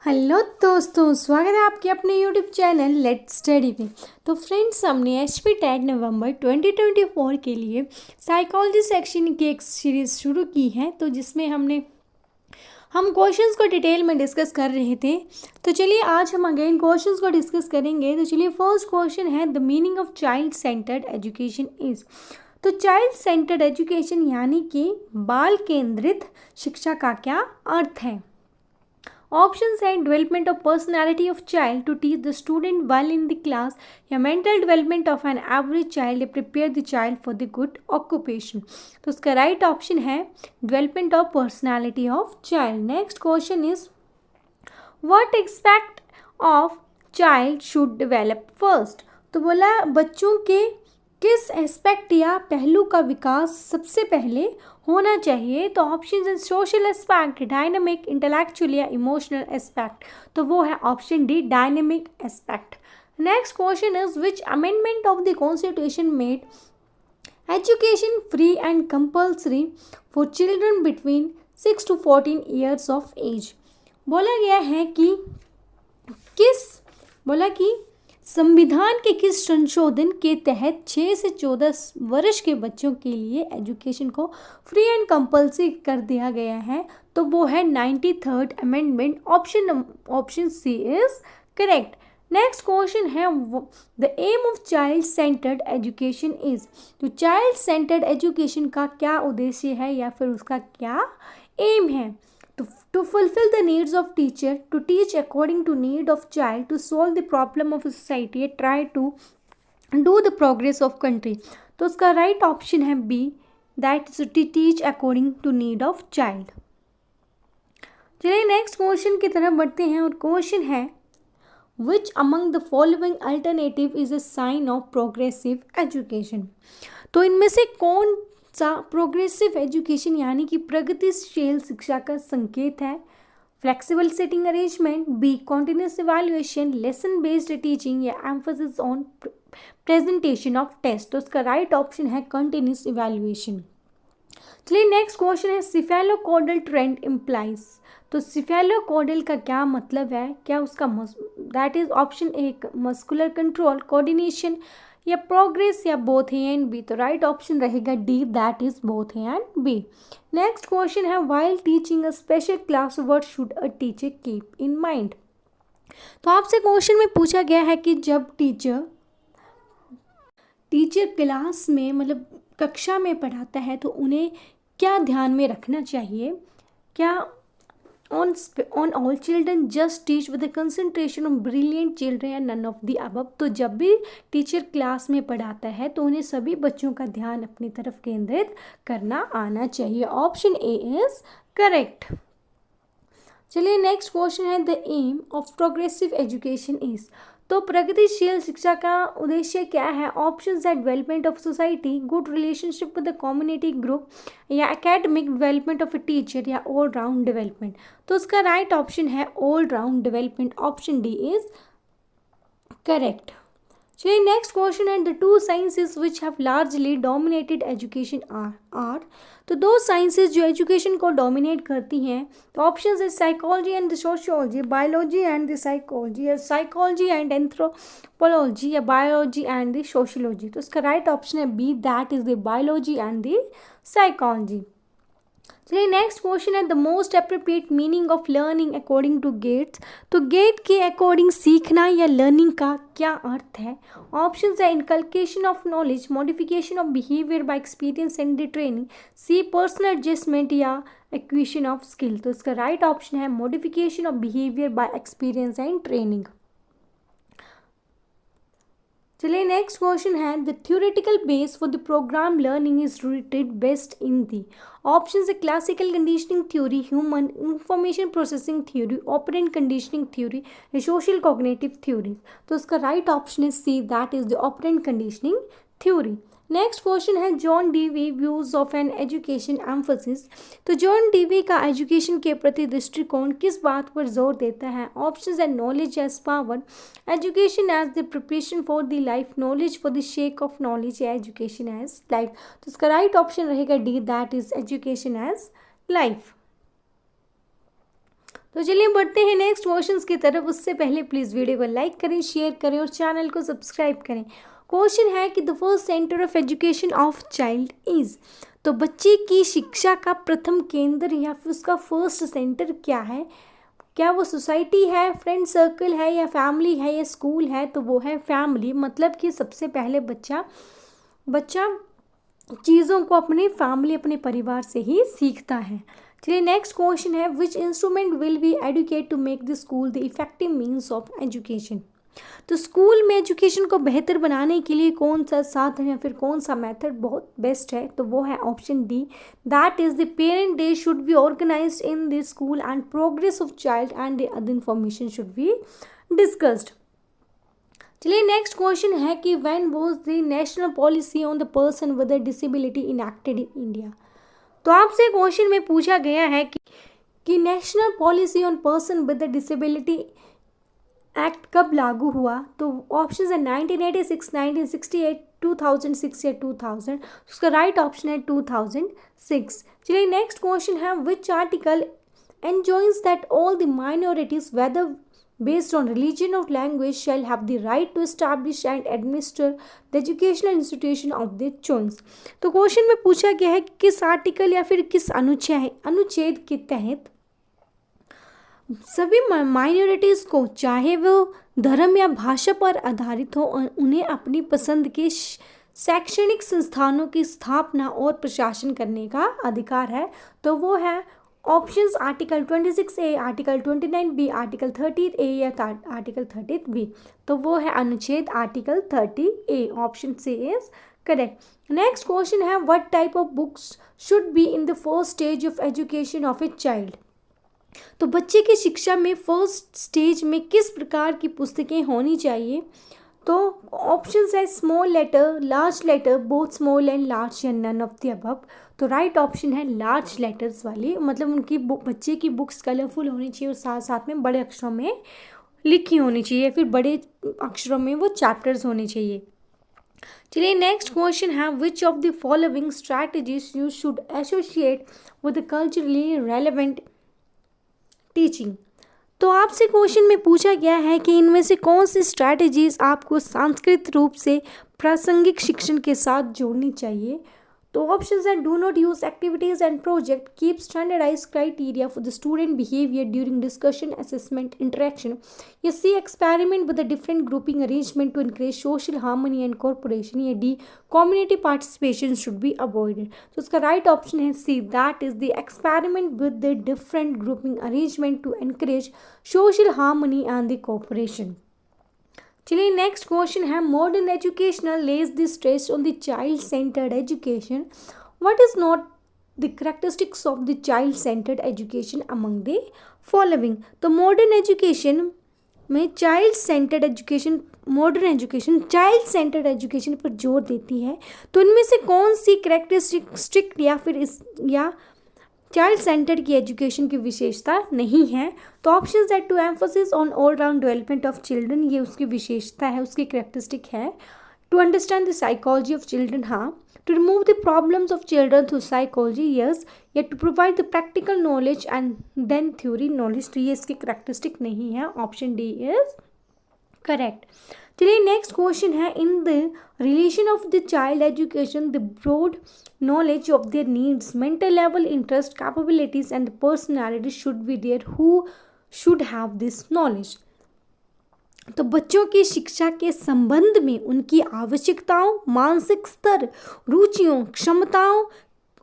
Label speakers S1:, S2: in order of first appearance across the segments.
S1: Hello दोस्तों, स्वागत है आपके अपने यूट्यूब चैनल लेट्स स्टडी में। तो फ्रेंड्स, हमने एचपी टेट नवंबर 2024 के लिए साइकोलॉजी सेक्शन की एक सीरीज़ शुरू की है, तो जिसमें हम क्वेश्चंस को डिटेल में डिस्कस कर रहे थे। तो चलिए आज हम अगेन क्वेश्चंस को डिस्कस करेंगे। तो चलिए फर्स्ट क्वेश्चन है, the meaning of child centred education is. तो चाइल्ड सेंटर्ड एजुकेशन यानी कि बाल केंद्रित शिक्षा का क्या अर्थ है। ऑप्शंस हैं development of personality of child to teach the student well in the class, या mental development of an average child या prepare the child for the good occupation. तो इसका राइट ऑप्शन है development of personality of child. Next question is what expect of child should develop first. तो बोला बच्चों के किस एस्पेक्ट या पहलू का विकास सबसे पहले होना चाहिए। तो ऑप्शन है सोशल एस्पेक्ट, डायनेमिक, इंटेलेक्चुअल या इमोशनल एस्पेक्ट। तो वो है option D, dynamic aspect. Next question is which amendment of the constitution made education free and compulsory for children between 6 to 14 years of age. बोला गया है कि संविधान के किस संशोधन के तहत 6 से 14 वर्ष के बच्चों के लिए एजुकेशन को फ्री एंड कंपल्सरी कर दिया गया है। तो वो है 93rd amendment. Option C is correct. Next question है, the aim of child centred education is. तो चाइल्ड सेंटर्ड एजुकेशन का क्या उद्देश्य है या फिर उसका क्या एम है। To fulfill the needs of teacher, to teach according to need of child, to solve the problem of society, try to do the progress of country। तो उसका राइट ऑप्शन है B, that is to teach according to need of child। चलिए next question की तरफ बढ़ते हैं, और question है which among the following alternative is a sign of progressive education। तो इनमें से कौन सा प्रोग्रेसिव एजुकेशन यानी कि प्रगतिशील शिक्षा का संकेत है। Flexible sitting arrangement, B continuous evaluation, lesson based teaching या emphasis on presentation of test. तो उसका राइट ऑप्शन है कंटिन्यूस इवैल्यूएशन। चलिए नेक्स्ट क्वेश्चन है, सिफेलोकोडल ट्रेंड इम्प्लाइज। तो सिफेलोकोडल का क्या मतलब है, क्या उसका that is option A muscular control, coordination या प्रोग्रेस, या बोथ ए एंड बी। तो राइट ऑप्शन रहेगा D, that is both A and B. Next question है, while teaching a special class what should a teacher keep in mind. तो आपसे question में पूछा गया है कि जब टीचर क्लास में मतलब कक्षा में पढ़ाता है तो उन्हें क्या ध्यान में रखना चाहिए। क्या on all children just teach with a concentration on brilliant children and none of the above। तो जब भी टीचर क्लास में पढ़ाता है तो उन्हें सभी बच्चों का ध्यान अपनी तरफ केंद्रित करना आना चाहिए। Option A is correct. चलिए नेक्स्ट क्वेश्चन है, the aim of progressive education is. तो प्रगतिशील शिक्षा का उद्देश्य क्या है। ऑप्शंस है development of society, good relationship with the community group, या academic development of a teacher, या ऑल राउंड डेवलपमेंट। तो उसका राइट ऑप्शन है all round development. Option D is correct. चलिए नेक्स्ट क्वेश्चन है, the two sciences which have largely dominated education are. तो दो sciences जो एजुकेशन को डोमिनेट करती हैं, तो ऑप्शंस है psychology and the sociology, biology and the psychology, या साइकोलॉजी एंड एंथ्रोपोलॉजी, या बायोलॉजी एंड द सोशियोलॉजी। तो इसका राइट ऑप्शन है B, that is the biology and the psychology. चलिए नेक्स्ट क्वेश्चन है, the most appropriate meaning of learning according to Gates. तो Gate के according सीखना या लर्निंग का क्या अर्थ है। ऑप्शंस है inculcation of knowledge, modification of behaviour by experience and the training, C personal adjustment, या एक्विजिशन ऑफ स्किल। तो इसका राइट ऑप्शन है modification of behaviour by experience and training. चलिए नेक्स्ट क्वेश्चन है, the theoretical base for the programme learning is rooted best in the. Option है classical conditioning theory, human information processing theory, operant conditioning theory, या social cognitive theory. तो उसका right option है C, that is the operant conditioning theory. Next question है, John Dewey views of an education emphasis. तो John DV का education के प्रति दृष्टिकोण किस बात पर जोर देता है। ऑप्शंस है knowledge as power, education as the preparation for the life, knowledge for the sake of knowledge, या एजुकेशन एज लाइफ। तो इसका राइट ऑप्शन रहेगा D, that is education as life. तो चलिए बढ़ते हैं नेक्स्ट क्वेश्चंस की तरफ। उससे पहले प्लीज़ वीडियो को लाइक करें, शेयर करें और चैनल को सब्सक्राइब करें। क्वेश्चन है कि the first centre of education of child is, तो बच्चे की शिक्षा का प्रथम केंद्र या फिर उसका फर्स्ट सेंटर क्या है? क्या वो सोसाइटी है, फ्रेंड सर्कल है, या फैमिली है, या स्कूल है? तो वो है फैमिली। मतलब कि सबसे पहले बच्चा चीज़ों को अपने फैमिली, अपने परिवार से ही सीखता है। चलिए नेक्स्ट क्वेश्चन है, which instrument will be educate to make the school the effective means of education? तो स्कूल में एजुकेशन को बेहतर बनाने के लिए कौन सा साधन या फिर कौन सा मेथड बहुत बेस्ट है? तो वो है option D, that is the parent day should be organised in the school and progress of child and the other information should be discussed. चलिए नेक्स्ट क्वेश्चन है कि when was the national policy on the person with a disability enacted in India? तो आपसे question में पूछा गया है कि national policy on person with a disability act कब लागू हुआ? तो ऑप्शन है 1986, 1968, 2006 या 2000। उसका राइट ऑप्शन है 2006। चलिए नेक्स्ट क्वेश्चन है, which article enjoins that all the minorities whether based on religion or language shall have the right to establish and administer the educational institution of their choice? तो question में पूछा गया है कि किस आर्टिकल या फिर किस अनुच्छेद के तहत सभी माइनॉरिटीज़ को, चाहे वो धर्म या भाषा पर आधारित हो, उन्हें अपनी पसंद के शैक्षणिक संस्थानों की स्थापना और प्रशासन करने का अधिकार है? तो वो है options article 26A, article 29B, article 30A या आर्टिकल 30B। तो वो है अनुच्छेद article 30A। Option C is correct. Next question है, what type of books should be in the first stage of education of a child? तो बच्चे की शिक्षा में फर्स्ट स्टेज में किस प्रकार की पुस्तकें होनी चाहिए? तो ऑप्शंस है small letter, large letter, both small and large या नन ऑफ द अबव। तो राइट ऑप्शन है लार्ज लेटर्स वाली, मतलब उनकी बच्चे की बुक्स कलरफुल होनी चाहिए और साथ साथ में बड़े अक्षरों में लिखी होनी चाहिए, फिर बड़े अक्षरों में वो चैप्टर्स होने चाहिए। चलिए नेक्स्ट क्वेश्चन है, which of the following strategies you should associate with the culturally relevant teaching? तो आपसे क्वेश्चन में पूछा गया है कि इनमें से कौन सी स्ट्रैटेजीज आपको सांस्कृतिक रूप से प्रासंगिक शिक्षण के साथ जोड़नी चाहिए? तो ऑप्शंस हैं, do not use activities and project, keep standardize criteria for the student behaviour during discussion, assessment, interaction, या C experiment with the different grouping arrangement to increase social harmony and corporation, या D community participation should be avoided. तो उसका right option है C, that is the experiment with the different grouping arrangement to encourage social harmony and the corporation. चलिए next question है, modern educational Lay's the stress on the child centred education, what is not the characteristics of the child centred education among the following? तो modern education में child centred education, modern education child centred education पर जोर देती है। तो इनमें से कौन सी करेक्टरिस्टिक या फिर चाइल्ड सेंटर्ड की एजुकेशन की विशेषता नहीं है? तो ऑप्शंस है, to emphasis on all round development of children, ये उसकी विशेषता है, उसकी करेक्टरिस्टिक है। To understand the psychology of children, हाँ। To remove the problems of children through psychology, yes. या to provide the practical knowledge and then theory knowledge, तो ये इसकी करेक्टरिस्टिक नहीं है। Option D is correct. चलिए नेक्स्ट क्वेश्चन है, in the relation of the child education the broad knowledge of their needs, mental level, interest, capabilities and personality should be there. Who should have this knowledge? तो बच्चों की शिक्षा के संबंध में उनकी आवश्यकताओं, मानसिक स्तर, रुचियों, क्षमताओं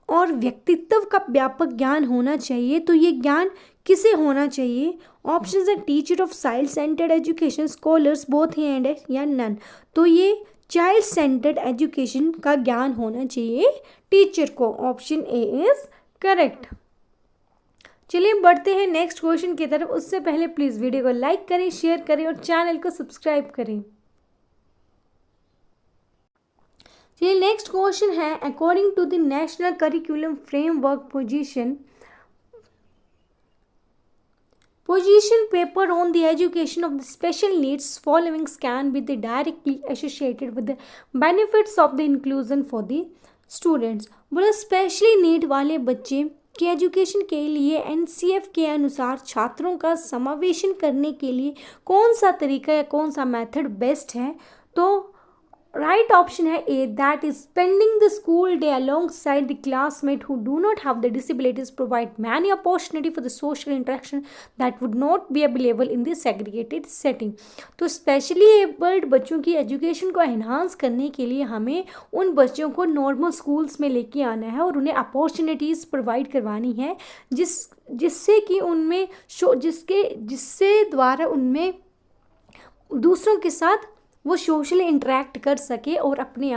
S1: और व्यक्तित्व का व्यापक ज्ञान होना चाहिए। तो ये ज्ञान किसे होना चाहिए? ऑप्शंस है, teacher of child centred education, scholars, both and, या नन। तो ये चाइल्ड सेंटर्ड एजुकेशन का ज्ञान होना चाहिए टीचर को। Option A is correct. चलिए बढ़ते हैं नेक्स्ट क्वेश्चन की तरफ। उससे पहले प्लीज़ वीडियो को लाइक करें, शेयर करें और चैनल को सब्सक्राइब करें। चलिए नेक्स्ट क्वेश्चन है, according to the national curriculum framework position paper on the education of the special needs following can be directly associated with the benefits of the inclusion for the students। बोला specially need वाले बच्चे की education के लिए NCF के अनुसार छात्रों का समावेशन करने के लिए कौन सा तरीका या कौन सा मेथड बेस्ट है? तो राइट ऑप्शन है A, that is spending the school day alongside the classmate who do not have the disabilities provide many opportunity for the social interaction that would not be available in the segregated setting। तो specially abled बच्चों की education को enhance करने के लिए हमें उन बच्चों को नॉर्मल स्कूल्स में लेके आना है और उन्हें अपॉर्चुनिटीज़ प्रोवाइड करवानी है जिससे कि उनमें जिससे द्वारा उनमें दूसरों के साथ वो सोशली इंटरेक्ट कर सके और अपने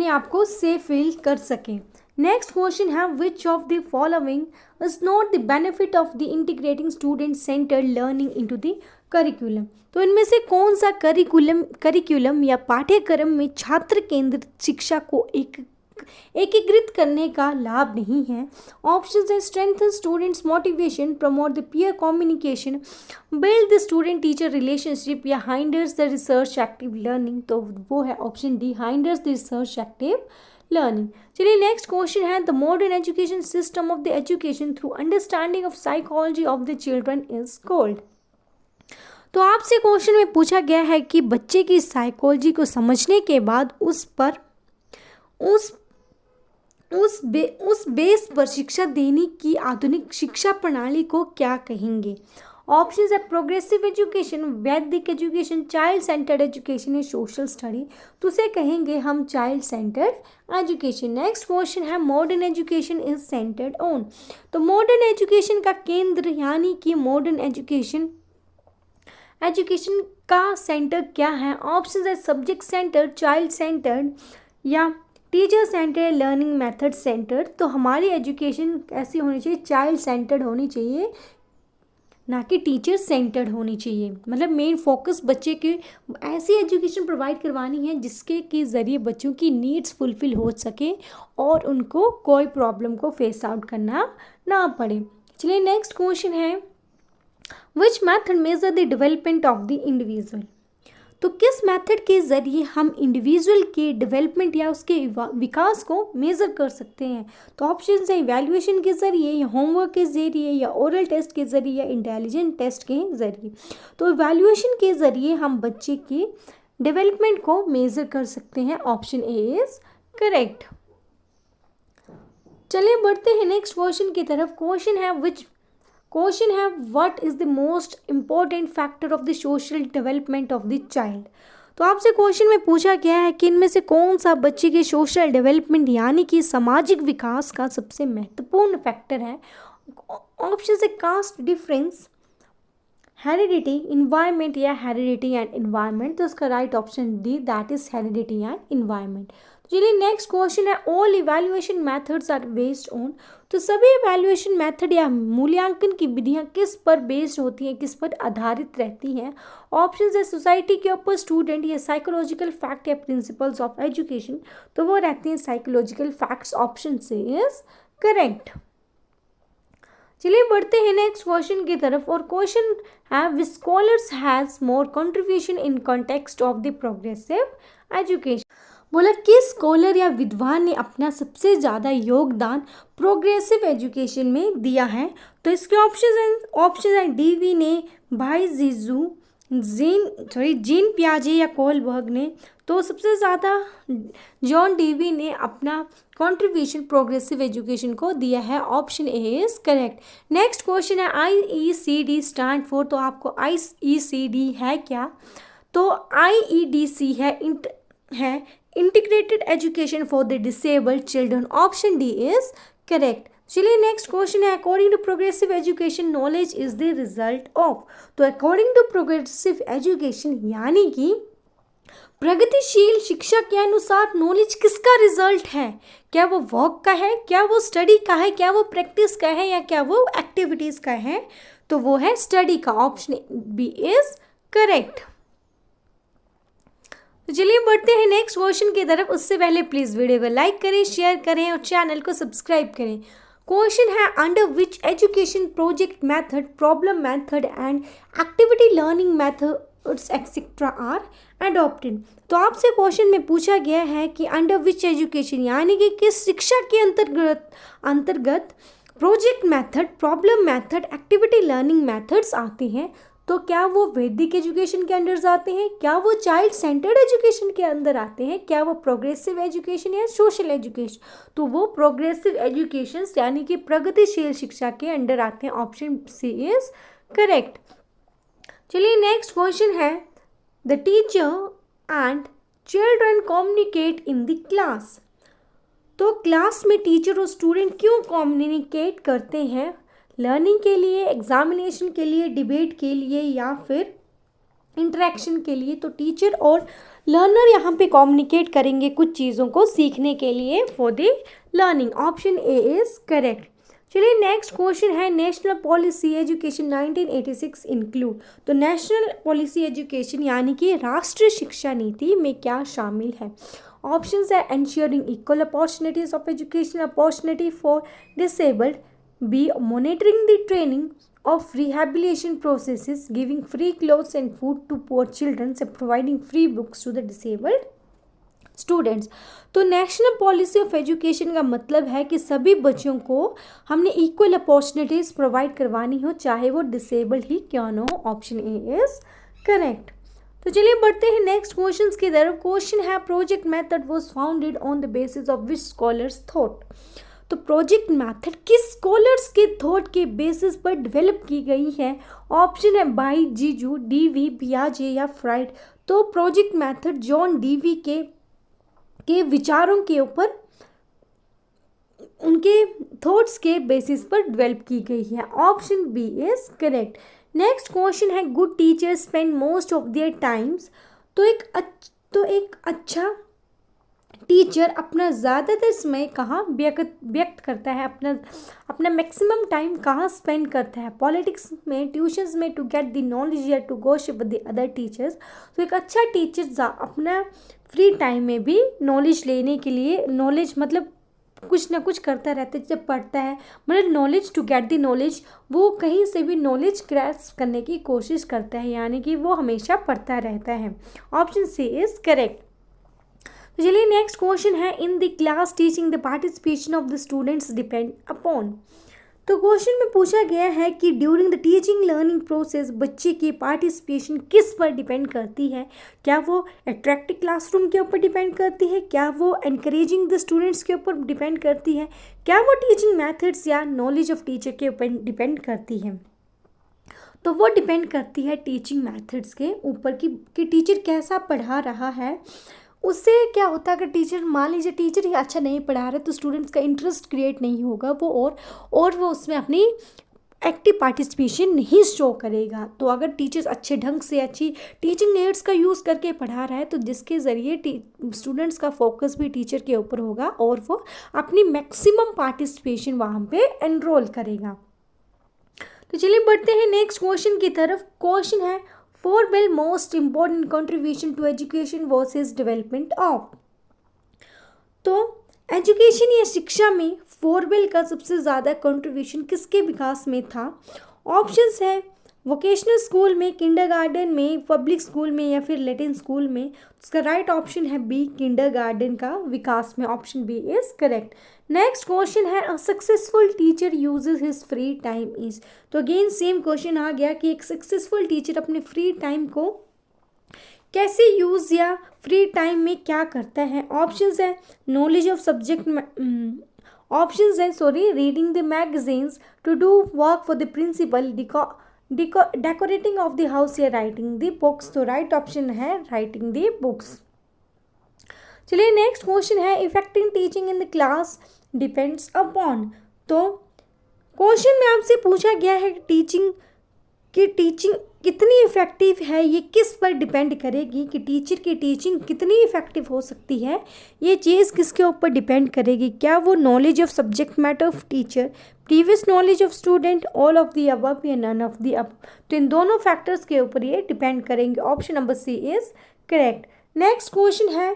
S1: आप को सेफ फील कर सके। नेक्स्ट क्वेश्चन है, which of the following is not the benefit of the integrating student centred learning into the curriculum? तो इनमें से कौन सा करिकुलम या पाठ्यक्रम में छात्र केंद्रित शिक्षा को एकीकृत करने का लाभ नहीं है? ऑप्शंस है strengthen students motivation, promote the peer communication, build the student teacher relationship या hinders the research active learning. तो वो है option D, hinders the research active learning. चलिए नेक्स्ट क्वेश्चन है, the modern education system of the education through understanding of psychology of the children is called. तो आपसे question में पूछा गया है कि बच्चे की साइकोलॉजी को समझने के बाद उस बेस पर शिक्षा देने की आधुनिक शिक्षा प्रणाली को क्या कहेंगे? ऑप्शंस है progressive education, Vedic education, child centred education या सोशल स्टडी। तो उसे कहेंगे हम child centred education. Next question है, modern education is centred on. तो मॉडर्न एजुकेशन का केंद्र यानी कि मॉडर्न एजुकेशन का सेंटर क्या है? ऑप्शंस है सब्जेक्ट सेंटर्ड, चाइल्ड सेंटर्ड या teacher centred, learning method centred. तो हमारी एजुकेशन ऐसी होनी चाहिए, चाइल्ड सेंटर्ड होनी चाहिए, ना कि टीचर सेंटर्ड होनी चाहिए। मतलब मेन फोकस बच्चे के ऐसी एजुकेशन प्रोवाइड करवानी है जिसके के ज़रिए बच्चों की नीड्स फुलफिल हो सके और उनको कोई प्रॉब्लम को फेस आउट करना ना पड़े। चलिए नेक्स्ट क्वेश्चन है, which method measure the development of the individual? तो किस मेथड के ज़रिए हम इंडिविजुअल के डेवलपमेंट या उसके विकास को मेज़र कर सकते हैं? तो ऑप्शन है इवैल्यूएशन के ज़रिए या होमवर्क के ज़रिए या ओरल टेस्ट के ज़रिए या इंटेलिजेंट टेस्ट के ज़रिए। तो इवैल्यूएशन के ज़रिए हम बच्चे के डेवलपमेंट को मेज़र कर सकते हैं। Option A is correct. चलिए बढ़ते हैं नेक्स्ट क्वेश्चन की तरफ। क्वेश्चन है what is the most important factor of the social development of the child? तो आपसे क्वेश्चन में पूछा गया है कि इनमें से कौन सा बच्चे के सोशल डेवलपमेंट यानी कि सामाजिक विकास का सबसे महत्वपूर्ण फैक्टर है? ऑप्शन है कास्ट डिफरेंस, हेरिडिटी, इन्वायरमेंट या हेरिडिटी एंड इन्वायरमेंट। तो इसका right option D, that is heredity and environment. चलिए नेक्स्ट क्वेश्चन है, all evaluation methods are based on. तो सभी इवैल्यूएशन मेथड या मूल्यांकन की विधियां किस पर बेस्ड होती हैं, किस पर आधारित रहती हैं? ऑप्शन है सोसाइटी के ऊपर, स्टूडेंट या साइकोलॉजिकल फैक्ट या प्रिंसिपल्स ऑफ एजुकेशन। तो वो रहती हैं साइकोलॉजिकल फैक्ट्स। ऑप्शन से इज करेक्ट। चलिए बढ़ते हैं नेक्स्ट क्वेश्चन की तरफ और क्वेश्चन है which scholars has more contribution in context of the progressive education? बोला किस स्कॉलर या विद्वान ने अपना सबसे ज़्यादा योगदान प्रोग्रेसिव एजुकेशन में दिया है? तो इसके ऑप्शन है डीवी ने, भाई जीजू, जीन पियाजे या कोलबर्ग ने। तो सबसे ज़्यादा जॉन डीवी ने अपना कंट्रीब्यूशन प्रोग्रेसिव एजुकेशन को दिया है। Option A is correct. Next question है IECD स्टैंड फॉर। तो आपको IECD है क्या? तो IEDC है integrated education for the disabled children. Option D is correct. चलिए नेक्स्ट क्वेश्चन है, according to progressive education knowledge is the result of. तो अकॉर्डिंग टू प्रोग्रेसिव एजुकेशन यानी कि प्रगतिशील शिक्षा के अनुसार नॉलेज किसका रिजल्ट है? क्या वो वर्क का है, क्या वो स्टडी का है, क्या वो प्रैक्टिस का है या क्या वो एक्टिविटीज़ का है? तो वो है स्टडी का। Option B is correct. तो चलिए बढ़ते हैं नेक्स्ट क्वेश्चन की तरफ। उससे पहले प्लीज़ वीडियो को लाइक करें, शेयर करें और चैनल को सब्सक्राइब करें। क्वेश्चन है under which education project method, problem method and activity learning method etcetera are adopted. तो आपसे क्वेश्चन में पूछा गया है कि अंडर विच एजुकेशन, यानी कि किस शिक्षा के अंतर्गत project method, problem method, activity learning methods आते हैं। तो क्या वो वैदिक एजुकेशन के अंडर आते हैं, क्या वो चाइल्ड सेंटर्ड एजुकेशन के अंदर आते हैं, क्या वो प्रोग्रेसिव एजुकेशन या सोशल एजुकेशन? तो वो प्रोग्रेसिव एजुकेशन यानी कि प्रगतिशील शिक्षा के अंडर आते हैं। Option C is correct. चलिए नेक्स्ट क्वेश्चन है, the teacher and children communicate in the class. तो क्लास में टीचर और स्टूडेंट क्यों कम्युनिकेट करते हैं? लर्निंग के लिए, एग्जामिनेशन के लिए, डिबेट के लिए या फिर इंटरेक्शन के लिए? तो टीचर और लर्नर यहाँ पे कम्युनिकेट करेंगे कुछ चीज़ों को सीखने के लिए, for the learning. Option A is correct. चलिए नेक्स्ट क्वेश्चन है, नेशनल पॉलिसी एजुकेशन 1986 इंक्लूड। तो नेशनल पॉलिसी एजुकेशन यानी कि राष्ट्रीय शिक्षा नीति में क्या शामिल है? ऑप्शंस है ensuring equal opportunities of education, opportunity for disabled, B monitoring the training of rehabilitation processes, giving free clothes and food to poor children, and providing free books to the disabled students. तो national policy of education का मतलब है कि सभी बच्चों को हमने equal opportunities provide करवानी हो, चाहे वो डिसेबल्ड ही क्यों ना हो। Option A is correct. तो चलिए बढ़ते हैं नेक्स्ट क्वेश्चंस की तरफ। क्वेश्चन है, project method was founded on the basis of which scholars thought. तो प्रोजेक्ट मेथड किस स्कॉलर्स के थॉट के बेसिस पर डेवलप की गई है? ऑप्शन है बाई जीजू, डीवी, पियाजे या फ्राइड। तो प्रोजेक्ट मेथड जॉन डीवी के विचारों के ऊपर, उनके थॉट्स के बेसिस पर डेवलप की गई है। Option B is correct. Next question है, good teachers spend most of their times. तो एक अच्छा टीचर अपना ज़्यादातर समय कहाँ व्यक्त करता है, अपना मैक्सिमम टाइम कहाँ स्पेंड करता है? पॉलिटिक्स में, ट्यूशन्स में, टू गेट द नॉलेज या to gossip with the other teachers. तो एक अच्छा टीचर अपना फ्री टाइम में भी नॉलेज लेने के लिए, नॉलेज मतलब कुछ ना कुछ करता रहता है जब पढ़ता है, मतलब knowledge, to get the knowledge, वो कहीं से भी नॉलेज ग्रैस्प करने की कोशिश करता है, यानी कि वो हमेशा पढ़ता रहता है। Option C is correct. तो चलिए नेक्स्ट क्वेश्चन है, in the class teaching the participation of the students depend upon. तो क्वेश्चन में पूछा गया है कि during the teaching learning process बच्चे की पार्टिसिपेशन किस पर डिपेंड करती है? क्या वो अट्रैक्टिव क्लासरूम के ऊपर डिपेंड करती है, क्या वो एनकरेजिंग द स्टूडेंट्स के ऊपर डिपेंड करती है, क्या वो टीचिंग मेथड्स या नॉलेज ऑफ टीचर के ऊपर डिपेंड करती है? तो वो डिपेंड करती है टीचिंग मेथड्स के ऊपर कि टीचर कैसा पढ़ा रहा है। उससे क्या होता है, अगर टीचर, मान लीजिए टीचर ही अच्छा नहीं पढ़ा रहा है तो स्टूडेंट्स का इंटरेस्ट क्रिएट नहीं होगा, वो और वो उसमें अपनी एक्टिव पार्टिसिपेशन नहीं शो करेगा। तो अगर टीचर्स अच्छे ढंग से अच्छी टीचिंग एड्स का यूज़ करके पढ़ा रहा है तो जिसके ज़रिए स्टूडेंट्स का फोकस भी टीचर के ऊपर होगा और वो अपनी मैक्सिमम पार्टिसिपेशन वहाँ पे एनरोल करेगा। तो चलिए बढ़ते हैं नेक्स्ट क्वेश्चन की तरफ। क्वेश्चन है, Froebel most important contribution to education versus development of. तो एजुकेशन या शिक्षा में फोरवेल का सबसे ज़्यादा कंट्रीब्यूशन किसके विकास में था? ऑप्शंस है वोकेशनल स्कूल में, किंडरगार्टन में, पब्लिक स्कूल में या फिर लेटिन स्कूल में। उसका राइट ऑप्शन है बी, किंडरगार्टन का विकास में। Option B is correct. Next question है, a successful teacher uses his free time is. तो अगेन सेम क्वेश्चन आ गया कि एक सक्सेसफुल टीचर अपने फ्री टाइम को कैसे यूज़ या फ्री टाइम में क्या करता है? ऑप्शंस है नॉलेज ऑफ सब्जेक्ट, ऑप्शंस है reading the magazines, to do work for the principal, decorating of the house या राइटिंग द बुक्स। तो राइट ऑप्शन है राइटिंग द बुक्स। चलिए नेक्स्ट क्वेश्चन है, effective teaching in the class depends upon. तो question में आपसे पूछा गया है टीचिंग कितनी इफ़ेक्टिव है, ये किस पर डिपेंड करेगी कि टीचर की टीचिंग कितनी इफ़ेक्टिव हो सकती है? ये चीज़ किसके ऊपर डिपेंड करेगी? क्या वो knowledge of subject matter of teacher, previous knowledge of student, all of the above या नन ऑफ द अब? तो इन दोनों फैक्टर्स के ऊपर ये डिपेंड करेंगे। Option number C is correct. Next question है,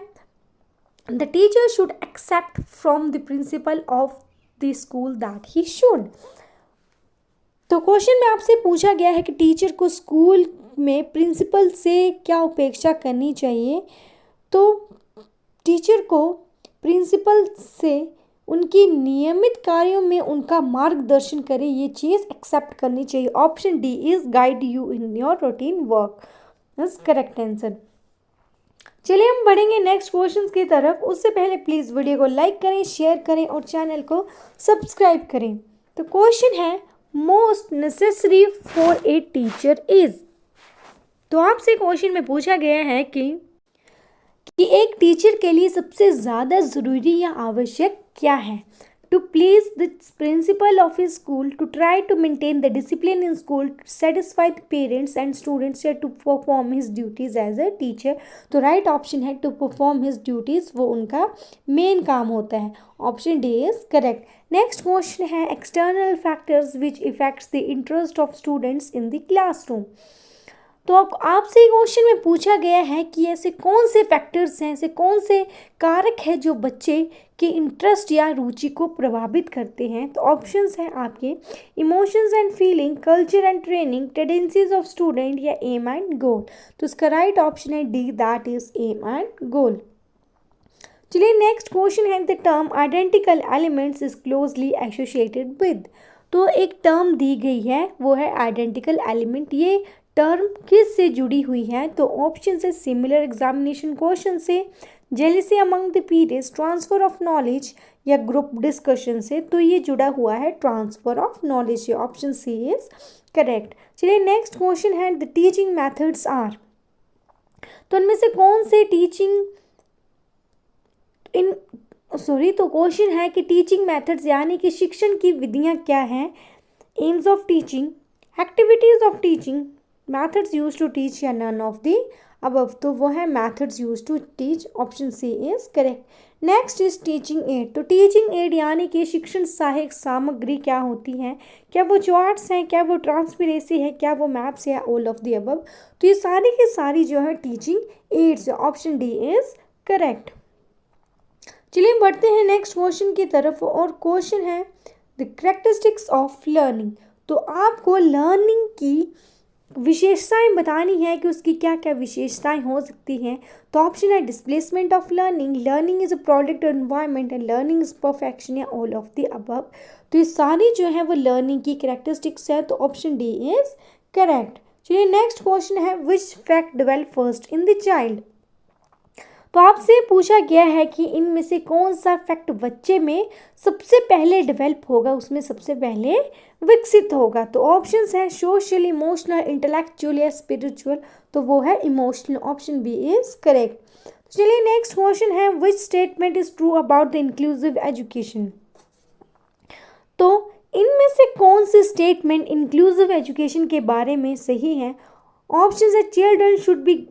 S1: the teacher should accept from the principal of the school that he should. तो क्वेश्चन में आपसे पूछा गया है कि टीचर को स्कूल में प्रिंसिपल से क्या अपेक्षा करनी चाहिए। तो टीचर को प्रिंसिपल से उनकी नियमित कार्यों में उनका मार्गदर्शन करे, ये चीज़ एक्सेप्ट करनी चाहिए। Option D is guide you in your routine work is correct answer. चलिए हम बढ़ेंगे नेक्स्ट क्वेश्चंस की तरफ। उससे पहले प्लीज़ वीडियो को लाइक करें, शेयर करें और चैनल को सब्सक्राइब करें। तो क्वेश्चन है most necessary for a teacher is. तो आपसे क्वेश्चन में पूछा गया है कि एक टीचर के लिए सबसे ज़्यादा ज़रूरी या आवश्यक क्या है। To please the principal of a school, to try to maintain the discipline in school, to satisfy the parents and students, या to perform his duties as a teacher. तो राइट ऑप्शन है टू परफॉर्म हिज ड्यूटीज़, वो उनका main काम होता है। Option D is correct. Next question है external factors which effects the interest of students in the classroom. तो आपसे क्वेश्चन में पूछा गया है कि ऐसे कौन से फैक्टर्स हैं, ऐसे कौन से कारक हैं जो बच्चे के इंटरेस्ट या रुचि को प्रभावित करते हैं। तो ऑप्शंस हैं आपके emotions and feeling, culture and training, tendencies of student, या एम एंड गोल। तो इसका राइट ऑप्शन है D, that is aim and goal. चलिए नेक्स्ट क्वेश्चन है the term identical elements is closely associated with. तो एक टर्म दी गई है, वो है आइडेंटिकल एलिमेंट। ये टर्म किस से जुड़ी हुई है। तो ऑप्शन से सिमिलर एग्जामिनेशन क्वेश्चन से, jealousy among the peers, transfer of knowledge, या ग्रुप डिस्कशन से। तो ये जुड़ा हुआ है ट्रांसफर ऑफ नॉलेज, ये ऑप्शन सी इज करेक्ट। चलिए नेक्स्ट क्वेश्चन है द टीचिंग मेथड्स आर। तो उनमें से कौन से टीचिंग तो क्वेश्चन है कि टीचिंग मेथड्स यानी कि शिक्षण की विधियां क्या हैं। AIIMS of teaching, activities of teaching, methods used to teach, या none of the above। तो वो है methods used to teach, option C is correct. Next is teaching aid. तो टीचिंग एड यानी कि शिक्षण सहायक सामग्री क्या होती है। क्या वो चार्ट्स हैं, क्या वो ट्रांसपेरेंसी है, क्या वो मैप्स, या ऑल ऑफ द अबव। तो ये सारी की सारी जो है teaching ads, option D is correct. चलिए बढ़ते हैं नेक्स्ट क्वेश्चन की तरफ और क्वेश्चन है द कैरेक्टरिस्टिक्स ऑफ लर्निंग। तो आपको लर्निंग की विशेषताएं बतानी है कि उसकी क्या क्या विशेषताएं हो सकती हैं। तो ऑप्शन है displacement of learning, learning is a product environment, and learning is perfection, या ऑल ऑफ द अबव। तो ये सारी जो है वो लर्निंग की कैरेक्टरिस्टिक्स है, तो ऑप्शन डी इज करेक्ट। चलिए नेक्स्ट क्वेश्चन है which fact develop first in the child. तो आपसे पूछा गया है कि इनमें से कौन सा फैक्ट बच्चे में सबसे पहले डेवलप होगा, उसमें सबसे पहले विकसित होगा। तो ऑप्शंस हैं सोशल, इमोशनल, इंटेलेक्चुअल, या स्पिरिचुअल। तो वो है emotional, option B is correct. चलिए नेक्स्ट क्वेश्चन है which statement is true about the inclusive education. तो इनमें से कौन सी स्टेटमेंट इंक्लूसिव एजुकेशन के बारे में सही है। ऑप्शन है children should be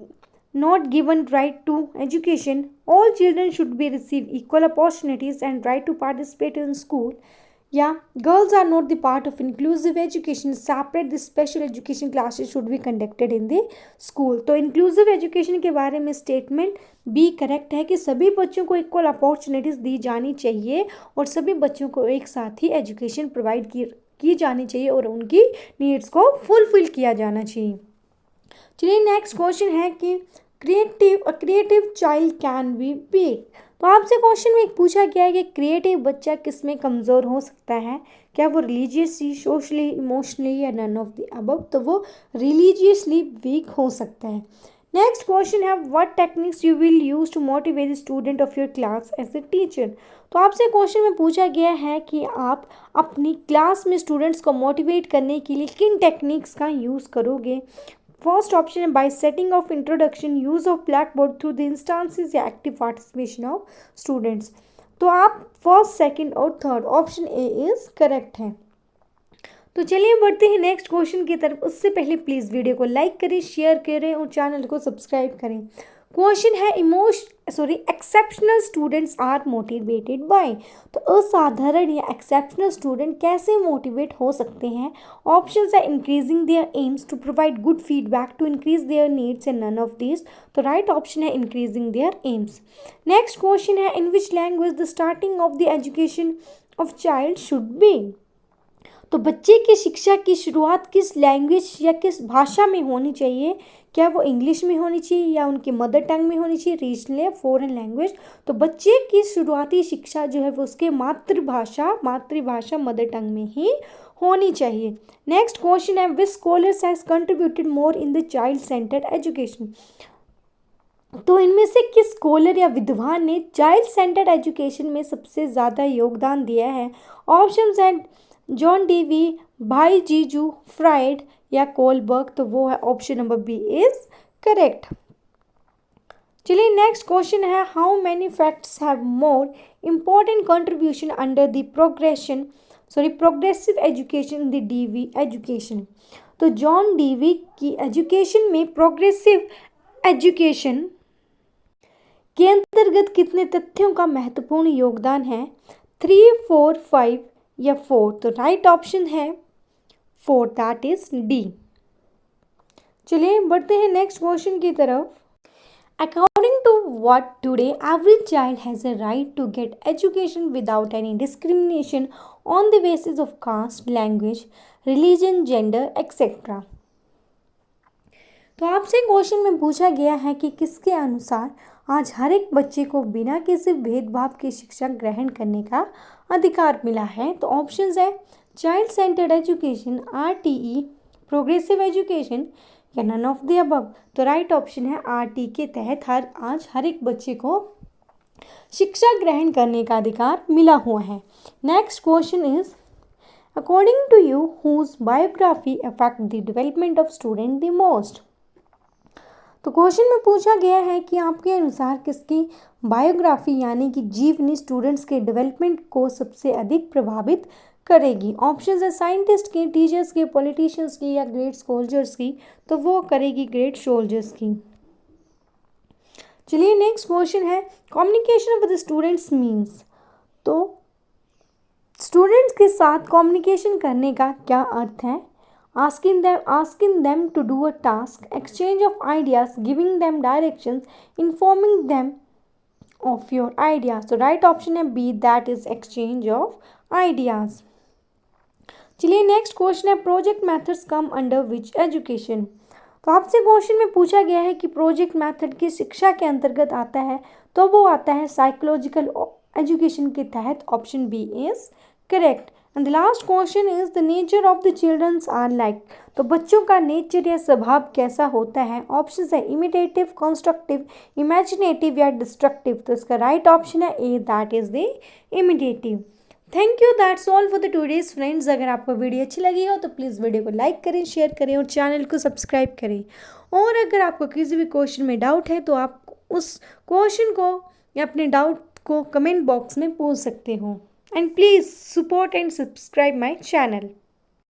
S1: not given right to education, all children should be receive equal opportunities and right to participate in school, yeah, girls are not the part of inclusive education, separate the special education classes should be conducted in the school। तो inclusive education के बारे में statement B correct है कि सभी बच्चों को equal opportunities दी जानी चाहिए और सभी बच्चों को एक साथ ही एजुकेशन प्रोवाइड की जानी चाहिए और उनकी नीड्स को फुलफिल किया जाना चाहिए। चलिए नेक्स्ट क्वेश्चन है कि creative child can be big. तो आपसे क्वेश्चन में एक पूछा गया है कि क्रिएटिव बच्चा किस में कमज़ोर हो सकता है। क्या वो रिलीजियसली, सोशली, इमोशनली, या नन ऑफ द अबव। तो वो रिलीजियसली वीक हो सकता है। नेक्स्ट क्वेश्चन है what techniques you will use to motivate the student of your class as a teacher. तो आपसे क्वेश्चन में पूछा गया है कि आप अपनी क्लास में स्टूडेंट्स को मोटिवेट करने के लिए किन टेक्निक्स का यूज़ करोगे। फर्स्ट ऑप्शन है bye setting of introduction, use of black board through the instances, या एक्टिव पार्टिसिपेशन ऑफ स्टूडेंट्स। तो आप फर्स्ट, सेकंड और third, option A is correct है। तो चलिए बढ़ते हैं नेक्स्ट क्वेश्चन की तरफ। उससे पहले प्लीज़ वीडियो को लाइक करें, शेयर करें और चैनल को सब्सक्राइब करें। क्वेश्चन है exceptional students are motivated by. तो असाधारण या एक्सेप्शनल स्टूडेंट कैसे मोटिवेट हो सकते हैं। ऑप्शंस है increasing their aims, to provide good feedback, to increase their needs, and none of this. तो राइट ऑप्शन है increasing their aims. Next question है in which language the starting of the education of child should be. तो बच्चे की शिक्षा की शुरुआत किस लैंग्वेज या किस भाषा में होनी चाहिए? क्या वो इंग्लिश में होनी चाहिए या उनकी मदर टंग में होनी चाहिए, रीजनल या फॉरेन लैंग्वेज? तो बच्चे की शुरुआती शिक्षा जो है वो उसके मातृभाषा मदर टंग में ही होनी चाहिए। नेक्स्ट क्वेश्चन है, which scholars has contributed more in the child centred education? तो इनमें से किस स्कॉलर या विद्वान ने चाइल्ड सेंटर्ड एजुकेशन में सबसे ज़्यादा योगदान दिया है? ऑप्शंस हैं जॉन डीवी, भाई जीजू, फ्राइड या कोलबर्ग। तो वो है option number B is correct. चलिए नेक्स्ट क्वेश्चन है, how many facts have more important contribution under the progressive education in the Dewey education? तो जॉन डीवी की एजुकेशन में प्रोग्रेसिव एजुकेशन के अंतर्गत कितने तथ्यों का महत्वपूर्ण योगदान है? 3, 4, 5 या 4? तो राइट ऑप्शन है 4, दैट इज डी। चलिए बढ़ते हैं नेक्स्ट क्वेश्चन की तरफ। According to what today every child has a right to get education without any discrimination on the basis of caste, language, religion, gender etcetera. तो आपसे question में पूछा गया है कि किसके अनुसार आज हर एक बच्चे को बिना किसी भेदभाव की शिक्षा ग्रहण करने का अधिकार मिला है? तो ऑप्शंस है child centred education, RTE, progressive education या नन ऑफ द अबव। तो राइट ऑप्शन है RT के तहत आज हर एक बच्चे को शिक्षा ग्रहण करने का अधिकार मिला हुआ है। Next question is, according to you whose biography affect the development of student the most? तो क्वेश्चन में पूछा गया है कि आपके अनुसार किसकी बायोग्राफी यानी कि जीवनी स्टूडेंट्स के डेवलपमेंट को सबसे अधिक प्रभावित करेगी? ऑप्शंस है साइंटिस्ट की, टीचर्स की, पॉलिटिशियंस की या ग्रेट सोल्जर्स की। तो वो करेगी ग्रेट सोल्जर्स की। चलिए नेक्स्ट क्वेश्चन है, कम्युनिकेशन विद स्टूडेंट्स मीन्स? तो स्टूडेंट्स के साथ कम्युनिकेशन करने का क्या अर्थ है? asking them to do a task, exchange of ideas, giving them directions, informing them of your ideas. So right option है B, that is exchange of ideas. चलिए नेक्स्ट क्वेश्चन है, project methods come under which education? तो आपसे question में पूछा गया है कि प्रोजेक्ट मेथड की शिक्षा के अंतर्गत आता है, तो वो आता है साइकोलॉजिकल एजुकेशन के तहत। Option B is correct. And the last question is, the nature of the childrens are like? तो बच्चों का नेचर या स्वभाव कैसा होता है? ऑप्शन है इमिटेटिव, कंस्ट्रक्टिव, इमेजिनेटिव या डिस्ट्रक्टिव। तो इसका राइट ऑप्शन है A, that is the imitative. Thank you, that's all for the today's friends. अगर आपको वीडियो अच्छी लगी हो तो प्लीज़ वीडियो को लाइक करें, शेयर करें और चैनल को सब्सक्राइब करें। और अगर आपको किसी भी क्वेश्चन में डाउट है तो आप उस क्वेश्चन को या अपने डाउट को कमेंट बॉक्स में पूछ सकते हो। And please support and subscribe my channel.